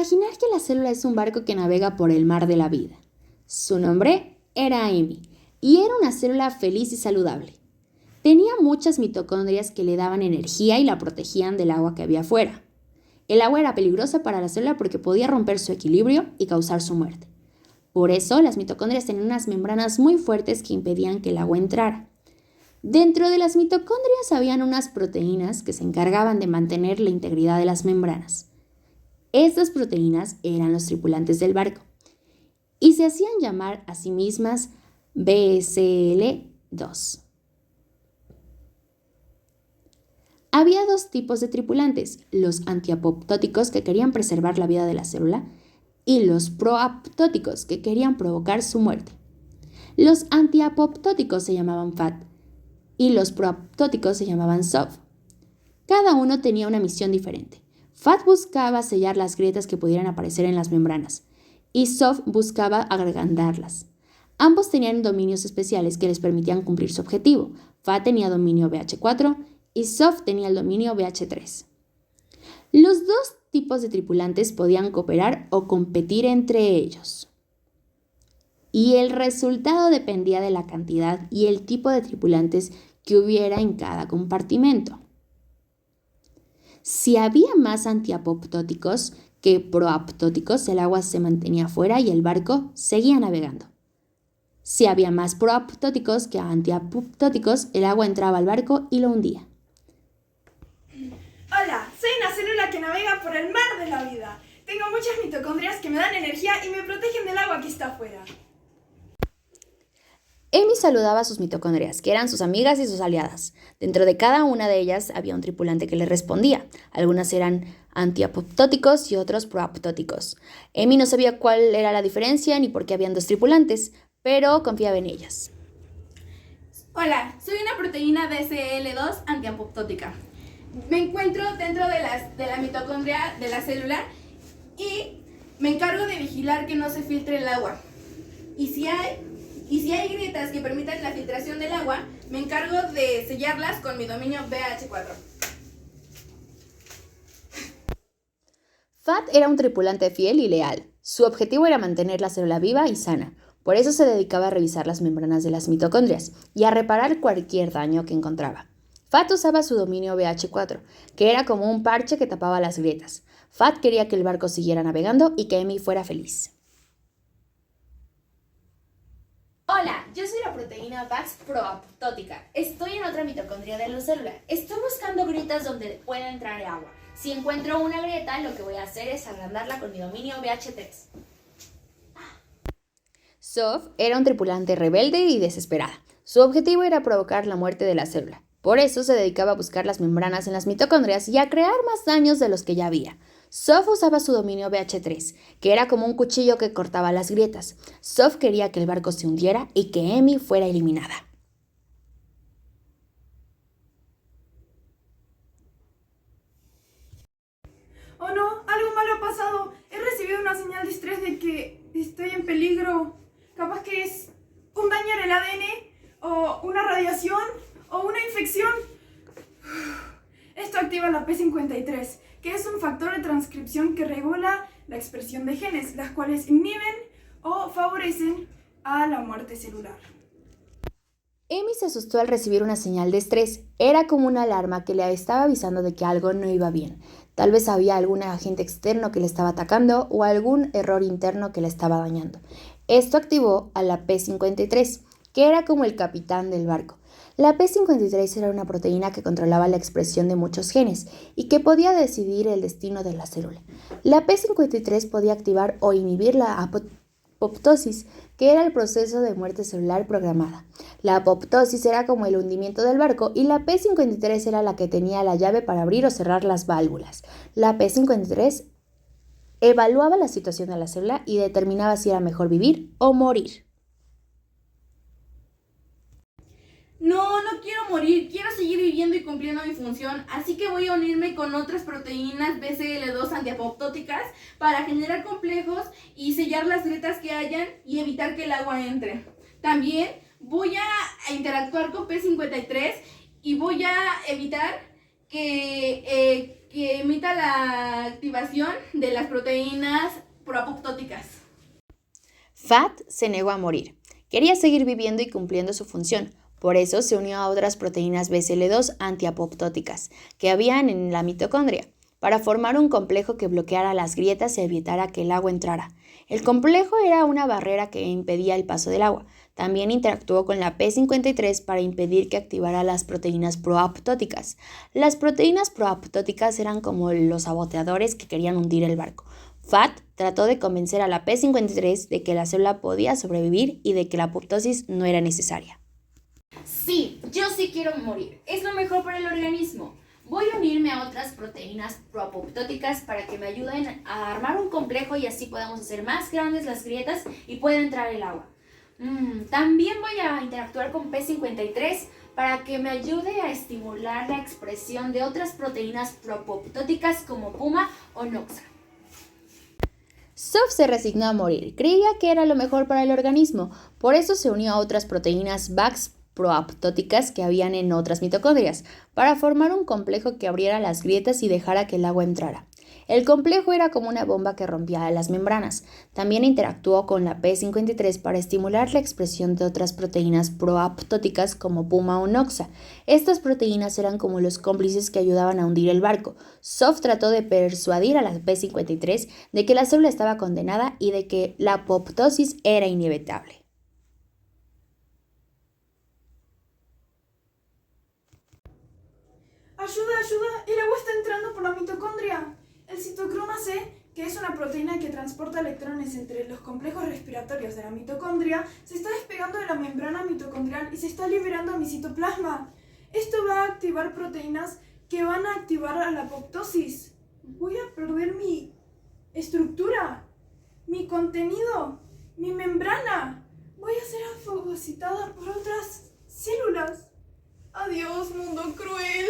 Imaginar que la célula es un barco que navega por el mar de la vida. Su nombre era Amy y era una célula feliz y saludable. Tenía muchas mitocondrias que le daban energía y la protegían del agua que había afuera. El agua era peligrosa para la célula porque podía romper su equilibrio y causar su muerte. Por eso, las mitocondrias tenían unas membranas muy fuertes que impedían que el agua entrara. Dentro de las mitocondrias habían unas proteínas que se encargaban de mantener la integridad de las membranas. Estas proteínas eran los tripulantes del barco y se hacían llamar a sí mismas BSL-2. Había dos tipos de tripulantes, los antiapoptóticos que querían preservar la vida de la célula y los proapoptóticos que querían provocar su muerte. Los antiapoptóticos se llamaban FAT y los proapoptóticos se llamaban SOF. Cada uno tenía una misión diferente. FAT buscaba sellar las grietas que pudieran aparecer en las membranas y SOF buscaba agrandarlas. Ambos tenían dominios especiales que les permitían cumplir su objetivo. FAT tenía dominio BH4 y SOF tenía el dominio BH3. Los dos tipos de tripulantes podían cooperar o competir entre ellos. Y el resultado dependía de la cantidad y el tipo de tripulantes que hubiera en cada compartimento. Si había más antiapoptóticos que proapoptóticos, el agua se mantenía afuera y el barco seguía navegando. Si había más proapoptóticos que antiapoptóticos, el agua entraba al barco y lo hundía. Hola, soy una célula que navega por el mar de la vida. Tengo muchas mitocondrias que me dan energía y me protegen del agua que está afuera. Amy saludaba a sus mitocondrias, que eran sus amigas y sus aliadas. Dentro de cada una de ellas había un tripulante que le respondía. Algunas eran antiapoptóticos y otros proapoptóticos. Amy no sabía cuál era la diferencia ni por qué habían dos tripulantes, pero confiaba en ellas. Hola, soy una proteína BCL2 antiapoptótica. Me encuentro dentro de la mitocondria de la célula y me encargo de vigilar que no se filtre el agua. Y si hay grietas que permitan la filtración del agua, me encargo de sellarlas con mi dominio BH4. FAT era un tripulante fiel y leal. Su objetivo era mantener la célula viva y sana. Por eso se dedicaba a revisar las membranas de las mitocondrias y a reparar cualquier daño que encontraba. FAT usaba su dominio BH4, que era como un parche que tapaba las grietas. FAT quería que el barco siguiera navegando y que Amy fuera feliz. Hola, yo soy la proteína VAX proapoptótica. Estoy en otra mitocondria de la célula. Estoy buscando grietas donde pueda entrar agua. Si encuentro una grieta, lo que voy a hacer es agrandarla con mi dominio BH3. SOF era un tripulante rebelde y desesperada. Su objetivo era provocar la muerte de la célula. Por eso se dedicaba a buscar las membranas en las mitocondrias y a crear más daños de los que ya había. SOF usaba su dominio BH3, que era como un cuchillo que cortaba las grietas. SOF quería que el barco se hundiera y que Amy fuera eliminada. Oh no, algo malo ha pasado. He recibido una señal de estrés de que estoy en peligro. Capaz que es un daño en el ADN o una radiación o una infección. Esto activa la P53, que es un factor de transcripción que regula la expresión de genes, las cuales inhiben o favorecen a la muerte celular. Amy se asustó al recibir una señal de estrés. Era como una alarma que le estaba avisando de que algo no iba bien. Tal vez había algún agente externo que le estaba atacando o algún error interno que le estaba dañando. Esto activó a la P53, que era como el capitán del barco. La P53 era una proteína que controlaba la expresión de muchos genes y que podía decidir el destino de la célula. La P53 podía activar o inhibir la apoptosis, que era el proceso de muerte celular programada. La apoptosis era como el hundimiento del barco y la P53 era la que tenía la llave para abrir o cerrar las válvulas. La P53 evaluaba la situación de la célula y determinaba si era mejor vivir o morir. No quiero morir, quiero seguir viviendo y cumpliendo mi función, así que voy a unirme con otras proteínas BCL2 antiapoptóticas para generar complejos y sellar las grietas que hayan y evitar que el agua entre. También voy a interactuar con P53 y voy a evitar que que imita la activación de las proteínas proapoptóticas. Fat se negó a morir. Quería seguir viviendo y cumpliendo su función. Por eso se unió a otras proteínas BCL2 antiapoptóticas que habían en la mitocondria, para formar un complejo que bloqueara las grietas y evitara que el agua entrara. El complejo era una barrera que impedía el paso del agua. También interactuó con la P53 para impedir que activara las proteínas proapoptóticas. Las proteínas proapoptóticas eran como los saboteadores que querían hundir el barco. Fat trató de convencer a la P53 de que la célula podía sobrevivir y de que la apoptosis no era necesaria. Sí, yo sí quiero morir. Es lo mejor para el organismo. Voy a unirme a otras proteínas proapoptóticas para que me ayuden a armar un complejo y así podamos hacer más grandes las grietas y pueda entrar el agua. También voy a interactuar con P53 para que me ayude a estimular la expresión de otras proteínas proapoptóticas como Puma o Noxa. Sof se resignó a morir. Creía que era lo mejor para el organismo. Por eso se unió a otras proteínas Bax proapoptóticas que habían en otras mitocondrias, para formar un complejo que abriera las grietas y dejara que el agua entrara. El complejo era como una bomba que rompía las membranas. También interactuó con la P53 para estimular la expresión de otras proteínas proapoptóticas como Puma o Noxa. Estas proteínas eran como los cómplices que ayudaban a hundir el barco. Sof trató de persuadir a la P53 de que la célula estaba condenada y de que la apoptosis era inevitable. ¡Ayuda, ayuda! ¡El agua está entrando por la mitocondria! El citocromo C, que es una proteína que transporta electrones entre los complejos respiratorios de la mitocondria, se está despegando de la membrana mitocondrial y se está liberando a mi citoplasma. Esto va a activar proteínas que van a activar a la apoptosis. Voy a perder mi estructura, mi contenido, mi membrana. Voy a ser fagocitada por otras células. Adiós, mundo cruel.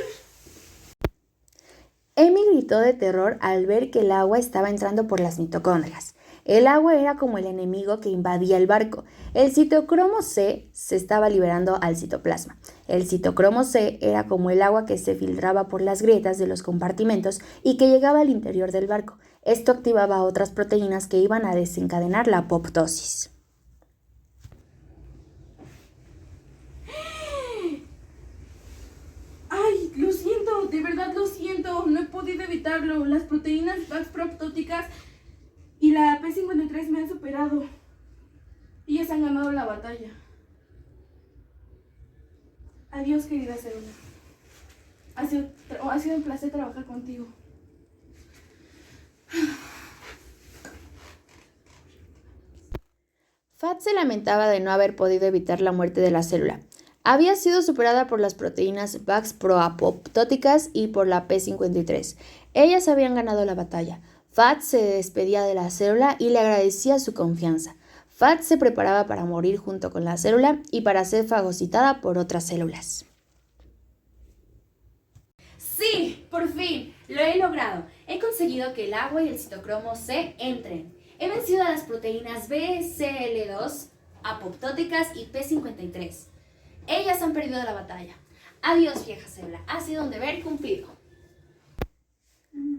Amy gritó de terror al ver que el agua estaba entrando por las mitocondrias. El agua era como el enemigo que invadía el barco. El citocromo C se estaba liberando al citoplasma. El citocromo C era como el agua que se filtraba por las grietas de los compartimentos y que llegaba al interior del barco. Esto activaba a otras proteínas que iban a desencadenar la apoptosis. ¡Ay, lo siento! De verdad lo siento. No he podido evitarlo. Las proteínas Bax proapoptóticas y la P53 me han superado. Ellas han ganado la batalla. Adiós, querida célula. Ha sido un placer trabajar contigo. Fat se lamentaba de no haber podido evitar la muerte de la célula. Había sido superada por las proteínas Bax proapoptóticas y por la P53. Ellas habían ganado la batalla. Fat se despedía de la célula y le agradecía su confianza. Fat se preparaba para morir junto con la célula y para ser fagocitada por otras células. Sí, por fin, lo he logrado. He conseguido que el agua y el citocromo C entren. He vencido a las proteínas BCL2, apoptóticas y P53. Ellas han perdido la batalla. Adiós, vieja célula. Ha sido un deber cumplido.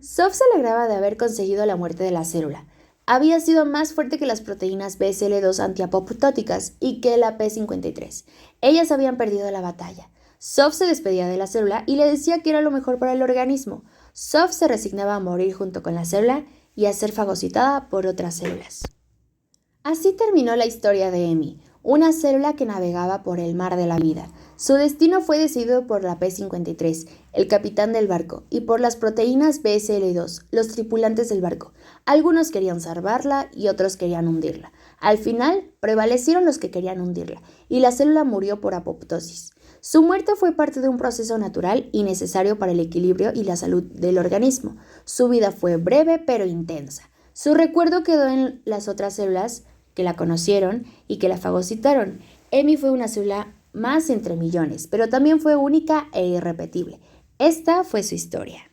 Sof se alegraba de haber conseguido la muerte de la célula. Había sido más fuerte que las proteínas BCL2 antiapoptóticas y que la P53. Ellas habían perdido la batalla. Sof se despedía de la célula y le decía que era lo mejor para el organismo. Sof se resignaba a morir junto con la célula y a ser fagocitada por otras células. Así terminó la historia de Amy, una célula que navegaba por el mar de la vida. Su destino fue decidido por la P53, el capitán del barco, y por las proteínas BCL2, los tripulantes del barco. Algunos querían salvarla y otros querían hundirla. Al final, prevalecieron los que querían hundirla, y la célula murió por apoptosis. Su muerte fue parte de un proceso natural y necesario para el equilibrio y la salud del organismo. Su vida fue breve pero intensa. Su recuerdo quedó en las otras células que la conocieron y que la fagocitaron. Amy fue una célula más entre millones, pero también fue única e irrepetible. Esta fue su historia.